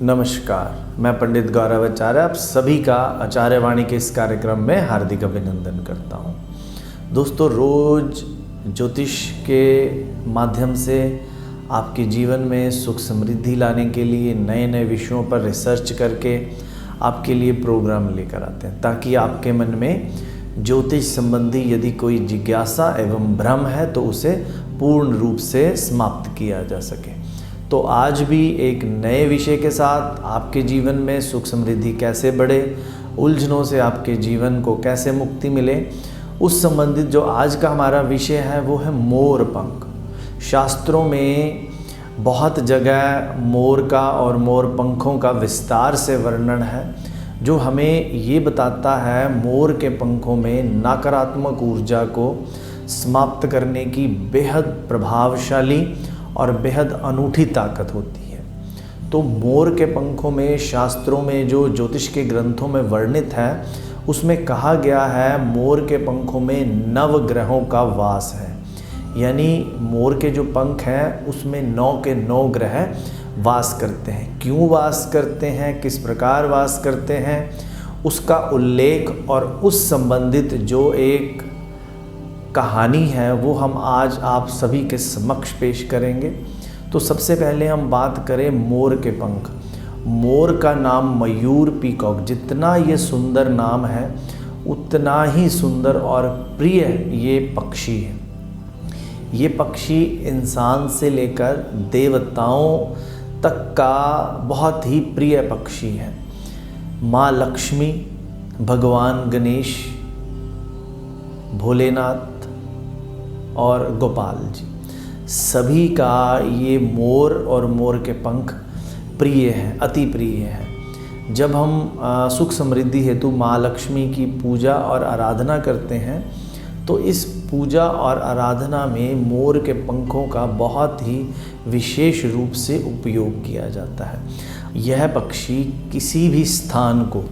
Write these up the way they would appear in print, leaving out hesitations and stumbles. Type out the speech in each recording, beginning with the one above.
नमस्कार, मैं पंडित गौरव आचार्य आप सभी का आचार्यवाणी के इस कार्यक्रम में हार्दिक अभिनंदन करता हूँ। दोस्तों, रोज़ ज्योतिष के माध्यम से आपके जीवन में सुख समृद्धि लाने के लिए नए नए विषयों पर रिसर्च करके आपके लिए प्रोग्राम लेकर आते हैं, ताकि आपके मन में ज्योतिष संबंधी यदि कोई जिज्ञासा एवं भ्रम है तो उसे पूर्ण रूप से समाप्त किया जा सके। तो आज भी एक नए विषय के साथ आपके जीवन में सुख समृद्धि कैसे बढ़े, उलझनों से आपके जीवन को कैसे मुक्ति मिले, उस संबंधित जो आज का हमारा विषय है वो है मोर पंख। शास्त्रों में बहुत जगह मोर का और मोर पंखों का विस्तार से वर्णन है, जो हमें ये बताता है मोर के पंखों में नकारात्मक ऊर्जा को समाप्त करने की बेहद प्रभावशाली और बेहद अनूठी ताकत होती है। तो मोर के पंखों में शास्त्रों में जो ज्योतिष के ग्रंथों में वर्णित है, उसमें कहा गया है मोर के पंखों में नवग्रहों का वास है। यानी मोर के जो पंख हैं उसमें 9 के 9 ग्रह वास करते हैं। क्यों वास करते हैं, किस प्रकार वास करते हैं, उसका उल्लेख और उस संबंधित जो एक कहानी है वो हम आज आप सभी के समक्ष पेश करेंगे। तो सबसे पहले हम बात करें मोर के पंख। मोर का नाम मयूर पीकॉक, जितना ये सुंदर नाम है उतना ही सुंदर और प्रिय ये पक्षी है। ये पक्षी इंसान से लेकर देवताओं तक का बहुत ही प्रिय पक्षी है। माँ लक्ष्मी, भगवान गणेश, भोलेनाथ और गोपाल जी, सभी का ये मोर और मोर के पंख प्रिय हैं, अति प्रिय हैं। जब हम सुख समृद्धि हेतु माँ लक्ष्मी की पूजा और आराधना करते हैं तो इस पूजा और आराधना में मोर के पंखों का बहुत ही विशेष रूप से उपयोग किया जाता है। यह पक्षी किसी भी स्थान को,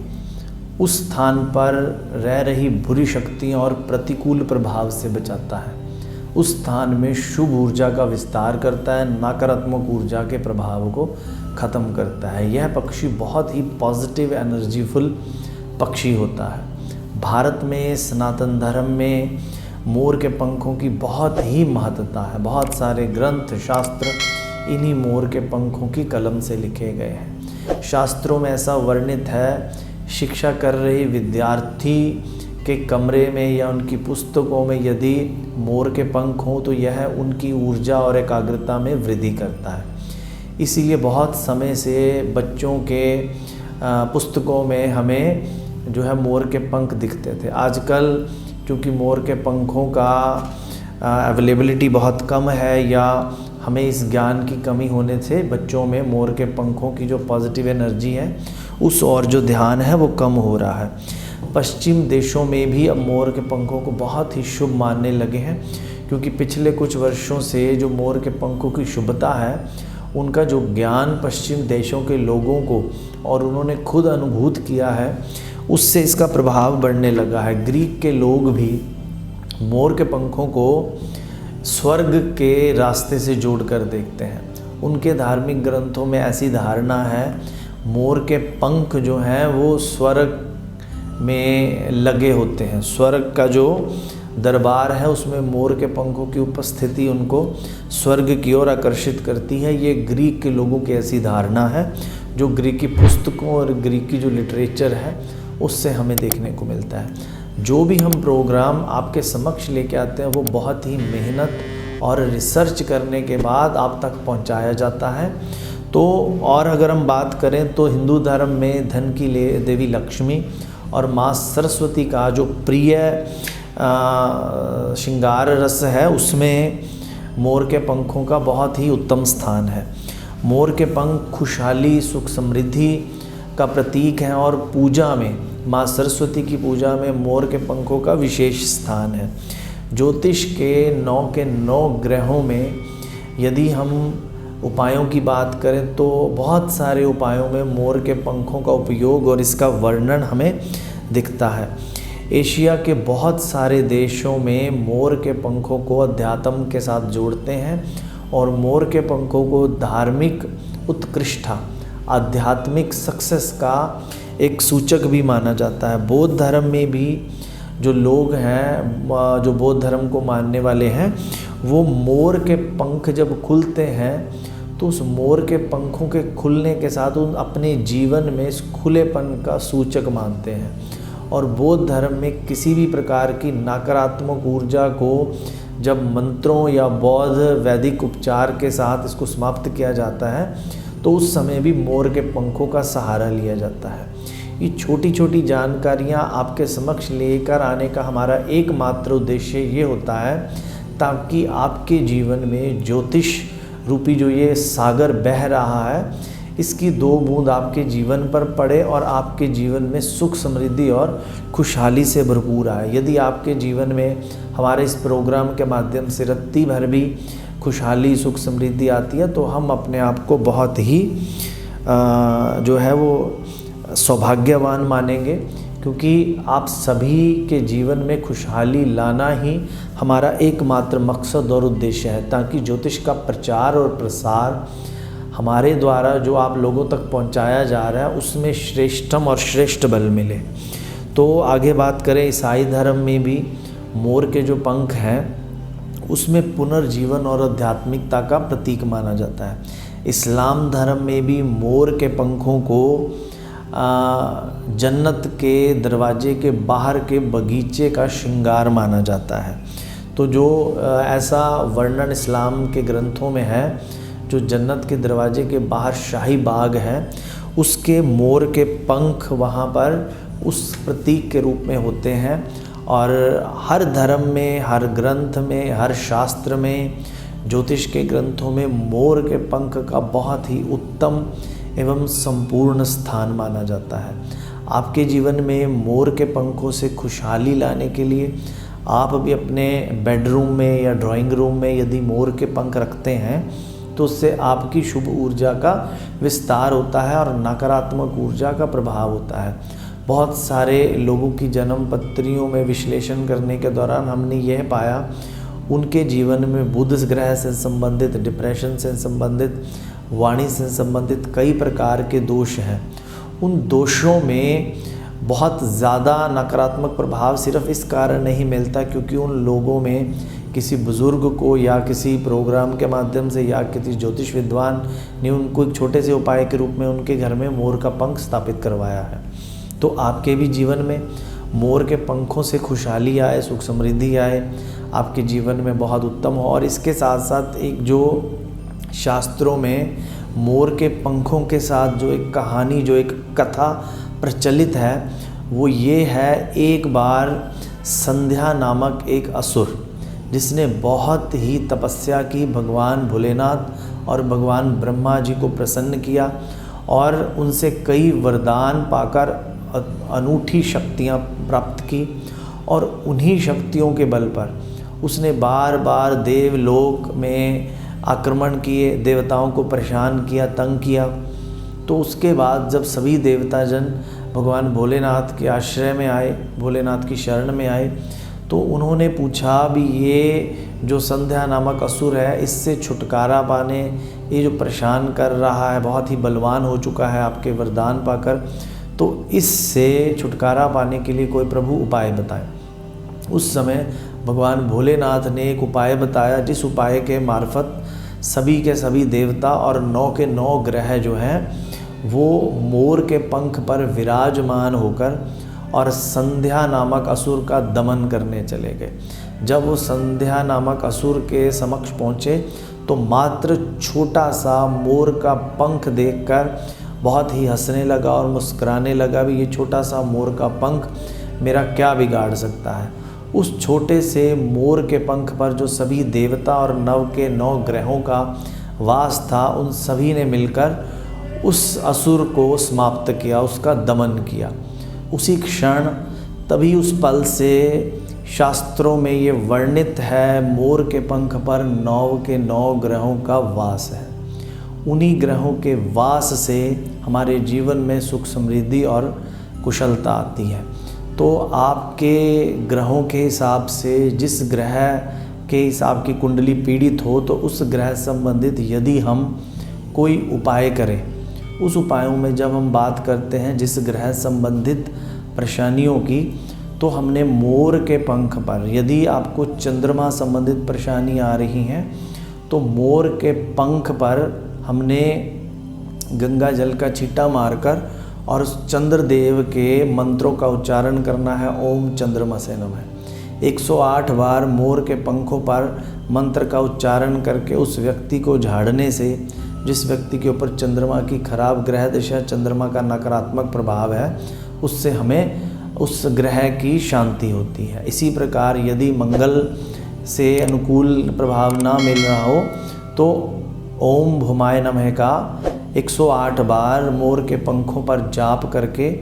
उस स्थान पर रह रही बुरी शक्तियों और प्रतिकूल प्रभाव से बचाता है। उस स्थान में शुभ ऊर्जा का विस्तार करता है, नकारात्मक ऊर्जा के प्रभाव को ख़त्म करता है। यह पक्षी बहुत ही पॉजिटिव एनर्जीफुल पक्षी होता है। भारत में सनातन धर्म में मोर के पंखों की बहुत ही महत्ता है। बहुत सारे ग्रंथ शास्त्र इन्हीं मोर के पंखों की कलम से लिखे गए हैं। शास्त्रों में ऐसा वर्णित है, शिक्षा कर रहे विद्यार्थी के कमरे में या उनकी पुस्तकों में यदि मोर के पंख हों तो यह उनकी ऊर्जा और एकाग्रता में वृद्धि करता है। इसीलिए बहुत समय से बच्चों के पुस्तकों में हमें जो है मोर के पंख दिखते थे। आजकल क्योंकि मोर के पंखों का अवेलेबिलिटी बहुत कम है या हमें इस ज्ञान की कमी होने से बच्चों में मोर के पंखों की जो पॉजिटिव एनर्जी है उस और जो ध्यान है वो कम हो रहा है। पश्चिम देशों में भी अब मोर के पंखों को बहुत ही शुभ मानने लगे हैं, क्योंकि पिछले कुछ वर्षों से जो मोर के पंखों की शुभता है उनका जो ज्ञान पश्चिम देशों के लोगों को और उन्होंने खुद अनुभूत किया है, उससे इसका प्रभाव बढ़ने लगा है। ग्रीक के लोग भी मोर के पंखों को स्वर्ग के रास्ते से जोड़कर देखते हैं। उनके धार्मिक ग्रंथों में ऐसी धारणा है, मोर के पंख जो हैं वो स्वर्ग में लगे होते हैं। स्वर्ग का जो दरबार है उसमें मोर के पंखों की उपस्थिति उनको स्वर्ग की ओर आकर्षित करती है। ये ग्रीक के लोगों की ऐसी धारणा है, जो ग्रीकी पुस्तकों और ग्रीकी जो लिटरेचर है उससे हमें देखने को मिलता है। जो भी हम प्रोग्राम आपके समक्ष लेके आते हैं वो बहुत ही मेहनत और रिसर्च करने के बाद आप तक पहुंचाया जाता है। तो और अगर हम बात करें तो हिंदू धर्म में धन की देवी लक्ष्मी और माँ सरस्वती का जो प्रिय श्रृंगार रस है उसमें मोर के पंखों का बहुत ही उत्तम स्थान है। मोर के पंख खुशहाली, सुख समृद्धि का प्रतीक हैं और पूजा में, माँ सरस्वती की पूजा में मोर के पंखों का विशेष स्थान है। ज्योतिष के 9 के 9 ग्रहों में यदि हम उपायों की बात करें तो बहुत सारे उपायों में मोर के पंखों का उपयोग और इसका वर्णन हमें दिखता है। एशिया के बहुत सारे देशों में मोर के पंखों को अध्यात्म के साथ जोड़ते हैं और मोर के पंखों को धार्मिक उत्कृष्टता आध्यात्मिक सक्सेस का एक सूचक भी माना जाता है। बौद्ध धर्म में भी जो लोग हैं, जो बौद्ध धर्म को मानने वाले हैं, वो मोर के पंख जब खुलते हैं तो उस मोर के पंखों के खुलने के साथ उन अपने जीवन में इस खुलेपन का सूचक मानते हैं। और बौद्ध धर्म में किसी भी प्रकार की नकारात्मक ऊर्जा को जब मंत्रों या बौद्ध वैदिक उपचार के साथ इसको समाप्त किया जाता है तो उस समय भी मोर के पंखों का सहारा लिया जाता है। ये छोटी छोटी जानकारियाँ आपके समक्ष लेकर आने का हमारा एकमात्र उद्देश्य ये होता है ताकि आपके जीवन में ज्योतिष रूपी जो ये सागर बह रहा है इसकी 2 बूंद आपके जीवन पर पड़े और आपके जीवन में सुख समृद्धि और खुशहाली से भरपूर आए। यदि आपके जीवन में हमारे इस प्रोग्राम के माध्यम से रत्ती भर भी खुशहाली सुख समृद्धि आती है तो हम अपने आप को बहुत ही जो है वो सौभाग्यवान मानेंगे, क्योंकि आप सभी के जीवन में खुशहाली लाना ही हमारा एकमात्र मकसद और उद्देश्य है, ताकि ज्योतिष का प्रचार और प्रसार हमारे द्वारा जो आप लोगों तक पहुंचाया जा रहा है उसमें श्रेष्ठतम और श्रेष्ठ बल मिले। तो आगे बात करें, ईसाई धर्म में भी मोर के जो पंख हैं उसमें पुनर्जीवन और आध्यात्मिकता का प्रतीक माना जाता है। इस्लाम धर्म में भी मोर के पंखों को जन्नत के दरवाजे के बाहर के बगीचे का श्रृंगार माना जाता है। तो जो ऐसा वर्णन इस्लाम के ग्रंथों में है, जो जन्नत के दरवाजे के बाहर शाही बाग है उसके मोर के पंख वहाँ पर उस प्रतीक के रूप में होते हैं। और हर धर्म में, हर ग्रंथ में, हर शास्त्र में, ज्योतिष के ग्रंथों में मोर के पंख का बहुत ही उत्तम एवं संपूर्ण स्थान माना जाता है। आपके जीवन में मोर के पंखों से खुशहाली लाने के लिए आप भी अपने बेडरूम में या ड्राइंग रूम में यदि मोर के पंख रखते हैं तो उससे आपकी शुभ ऊर्जा का विस्तार होता है और नकारात्मक ऊर्जा का प्रभाव होता है। बहुत सारे लोगों की जन्म पत्रियों में विश्लेषण करने के दौरान हमने यह पाया उनके जीवन में बुध ग्रह से संबंधित, डिप्रेशन से संबंधित, वाणी से संबंधित कई प्रकार के दोष हैं। उन दोषों में बहुत ज़्यादा नकारात्मक प्रभाव सिर्फ इस कारण नहीं मिलता क्योंकि उन लोगों में किसी बुज़ुर्ग को या किसी प्रोग्राम के माध्यम से या किसी ज्योतिष विद्वान ने उनको एक छोटे से उपाय के रूप में उनके घर में मोर का पंख स्थापित करवाया है। तो आपके भी जीवन में मोर के पंखों से खुशहाली आए, सुख समृद्धि आए, आपके जीवन में बहुत उत्तम हो। और इसके साथ साथ एक जो शास्त्रों में मोर के पंखों के साथ जो एक कहानी, जो एक कथा प्रचलित है वो ये है, एक बार संध्या नामक एक असुर जिसने बहुत ही तपस्या की, भगवान भोलेनाथ और भगवान ब्रह्मा जी को प्रसन्न किया और उनसे कई वरदान पाकर अनूठी शक्तियाँ प्राप्त की और उन्हीं शक्तियों के बल पर उसने बार बार देवलोक में आक्रमण किए, देवताओं को परेशान किया, तंग किया। तो उसके बाद जब सभी देवताजन भगवान भोलेनाथ के आश्रय में आए, भोलेनाथ की शरण में आए, तो उन्होंने पूछा भी ये जो संध्या नामक असुर है इससे छुटकारा पाने, ये जो परेशान कर रहा है बहुत ही बलवान हो चुका है आपके वरदान पाकर, तो इससे छुटकारा पाने के लिए कोई प्रभु उपाय बताए। उस समय भगवान भोलेनाथ ने एक उपाय बताया जिस उपाय के मार्फत सभी के सभी देवता और 9 के 9 ग्रह जो हैं वो मोर के पंख पर विराजमान होकर और संध्या नामक असुर का दमन करने चले गए। जब वो संध्या नामक असुर के समक्ष पहुँचे तो मात्र छोटा सा मोर का पंख देखकर बहुत ही हंसने लगा और मुस्कुराने लगा भी ये छोटा सा मोर का पंख मेरा क्या बिगाड़ सकता है। उस छोटे से मोर के पंख पर जो सभी देवता और 9 के 9 ग्रहों का वास था उन सभी ने मिलकर उस असुर को समाप्त किया, उसका दमन किया। उसी क्षण तभी उस पल से शास्त्रों में ये वर्णित है मोर के पंख पर 9 के 9 ग्रहों का वास है। उन्हीं ग्रहों के वास से हमारे जीवन में सुख समृद्धि और कुशलता आती है। तो आपके ग्रहों के हिसाब से जिस ग्रह के हिसाब की कुंडली पीड़ित हो तो उस ग्रह संबंधित यदि हम कोई उपाय करें उस उपायों में जब हम बात करते हैं जिस ग्रह संबंधित परेशानियों की, तो हमने मोर के पंख पर, यदि आपको चंद्रमा संबंधित परेशानी आ रही हैं तो मोर के पंख पर हमने गंगा जल का छींटा मारकर और उस चंद्रदेव के मंत्रों का उच्चारण करना है। ओम चंद्रमसे नमः 108 बार मोर के पंखों पर मंत्र का उच्चारण करके उस व्यक्ति को झाड़ने से, जिस व्यक्ति के ऊपर चंद्रमा की खराब ग्रह दशा, चंद्रमा का नकारात्मक प्रभाव है, उससे हमें उस ग्रह की शांति होती है। इसी प्रकार यदि मंगल से अनुकूल प्रभाव ना मिल रहा हो तो ओम भूमाय नमः का 108 बार मोर के पंखों पर जाप करके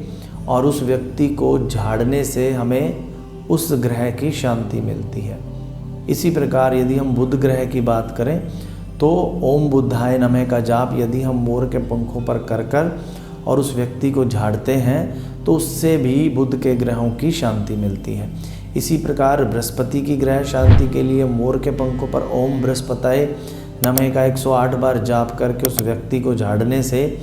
और उस व्यक्ति को झाड़ने से हमें उस ग्रह की शांति मिलती है। इसी प्रकार यदि हम बुध ग्रह की बात करें तो ओम बुद्धाय नमः का जाप यदि हम मोर के पंखों पर कर और उस व्यक्ति को झाड़ते हैं तो उससे भी बुध के ग्रहों की शांति मिलती है। इसी प्रकार बृहस्पति की ग्रह शांति के लिए मोर के पंखों पर ओम बृहस्पताय नमः का 108 बार जाप करके उस व्यक्ति को झाड़ने से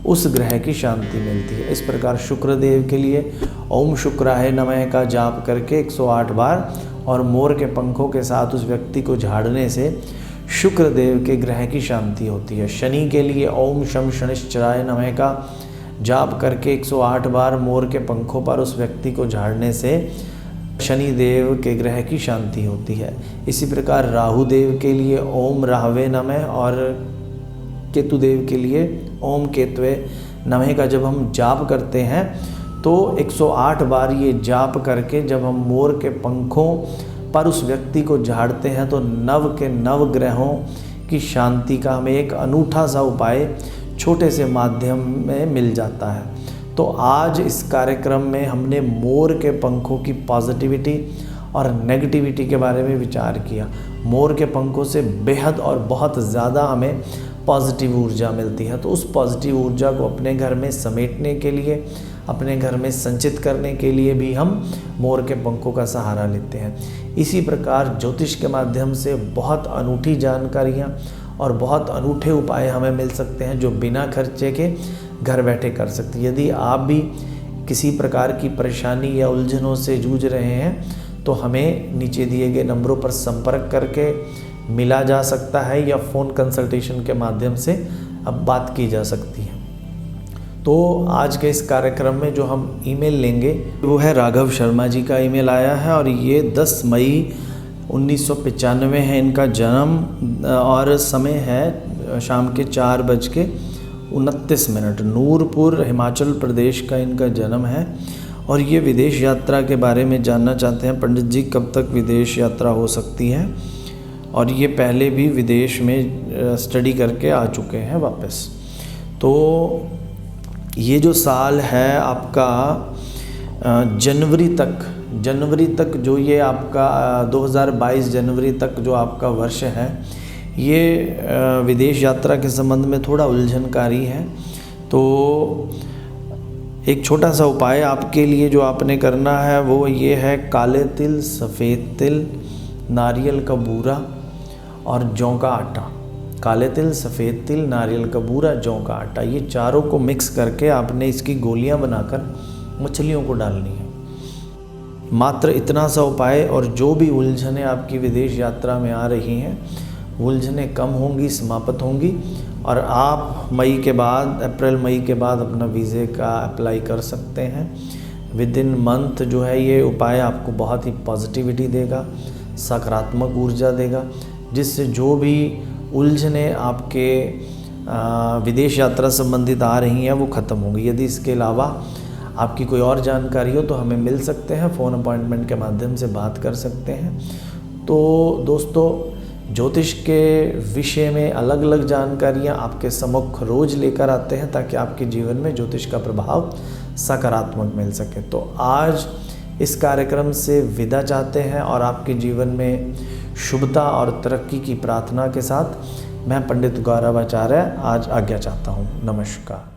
उस ग्रह की शांति मिलती है। इस प्रकार शुक्रदेव के लिए ओम शुक्राय नमः का जाप करके 108 बार और मोर के पंखों के साथ उस व्यक्ति को झाड़ने से शुक्रदेव के ग्रह की शांति होती है। शनि के लिए ओम शम शनिश्चराय नमः का जाप करके 108 बार मोर के पंखों पर उस व्यक्ति को झाड़ने से शनि देव के ग्रह की शांति होती है। इसी प्रकार राहु देव के लिए ओम राहवे नमः और केतु देव के लिए ओम केतवे नमः का जब हम जाप करते हैं तो 108 बार ये जाप करके जब हम मोर के पंखों पर उस व्यक्ति को झाड़ते हैं तो नव के नव ग्रहों की शांति का हमें एक अनूठा सा उपाय छोटे से माध्यम में मिल जाता है। तो आज इस कार्यक्रम में हमने मोर के पंखों की पॉजिटिविटी और नेगेटिविटी के बारे में विचार किया। मोर के पंखों से बेहद और बहुत ज़्यादा हमें पॉजिटिव ऊर्जा मिलती है, तो उस पॉजिटिव ऊर्जा को अपने घर में समेटने के लिए, अपने घर में संचित करने के लिए भी हम मोर के पंखों का सहारा लेते हैं। इसी प्रकार ज्योतिष के माध्यम से बहुत अनूठी जानकारियाँ और बहुत अनूठे उपाय हमें मिल सकते हैं जो बिना खर्चे के घर बैठे कर सकते हैं। यदि आप भी किसी प्रकार की परेशानी या उलझनों से जूझ रहे हैं तो हमें नीचे दिए गए नंबरों पर संपर्क करके मिला जा सकता है या फ़ोन कंसल्टेशन के माध्यम से अब बात की जा सकती है। तो आज के इस कार्यक्रम में जो हम ईमेल लेंगे वो है राघव शर्मा जी का ईमेल आया है और ये 10 मई 1995 है इनका जन्म और समय है शाम के 4:29। नूरपुर हिमाचल प्रदेश का इनका जन्म है और ये विदेश यात्रा के बारे में जानना चाहते हैं। पंडित जी कब तक विदेश यात्रा हो सकती है, और ये पहले भी विदेश में स्टडी करके आ चुके हैं वापस। तो ये जो साल है आपका जनवरी तक जो ये आपका 2022 जनवरी तक जो आपका वर्ष है ये विदेश यात्रा के संबंध में थोड़ा उलझनकारी है। तो एक छोटा सा उपाय आपके लिए जो आपने करना है वो ये है, काले तिल, सफ़ेद तिल, नारियल का बूरा और जौ का आटा। काले तिल, सफ़ेद तिल, नारियल का बूरा, जौ का आटा, ये चारों को मिक्स करके आपने इसकी गोलियां बनाकर मछलियों को डालनी है। मात्र इतना सा उपाय और जो भी उलझनें आपकी विदेश यात्रा में आ रही हैं उलझनें कम होंगी, समाप्त होंगी और आप अप्रैल मई के बाद अपना वीज़े का अप्लाई कर सकते हैं। विद इन मंथ जो है ये उपाय आपको बहुत ही पॉजिटिविटी देगा, सकारात्मक ऊर्जा देगा, जिससे जो भी उलझनें आपके विदेश यात्रा संबंधित आ रही हैं वो ख़त्म होंगी। यदि इसके अलावा आपकी कोई और जानकारी हो तो हमें मिल सकते हैं, फ़ोन अपॉइंटमेंट के माध्यम से बात कर सकते हैं। तो दोस्तों, ज्योतिष के विषय में अलग अलग जानकारियाँ आपके सम्मुख रोज़ लेकर आते हैं ताकि आपके जीवन में ज्योतिष का प्रभाव सकारात्मक मिल सके। तो आज इस कार्यक्रम से विदा चाहते हैं और आपके जीवन में शुभता और तरक्की की प्रार्थना के साथ मैं पंडित गौरव आचार्य आज आज्ञा चाहता हूँ। नमस्कार।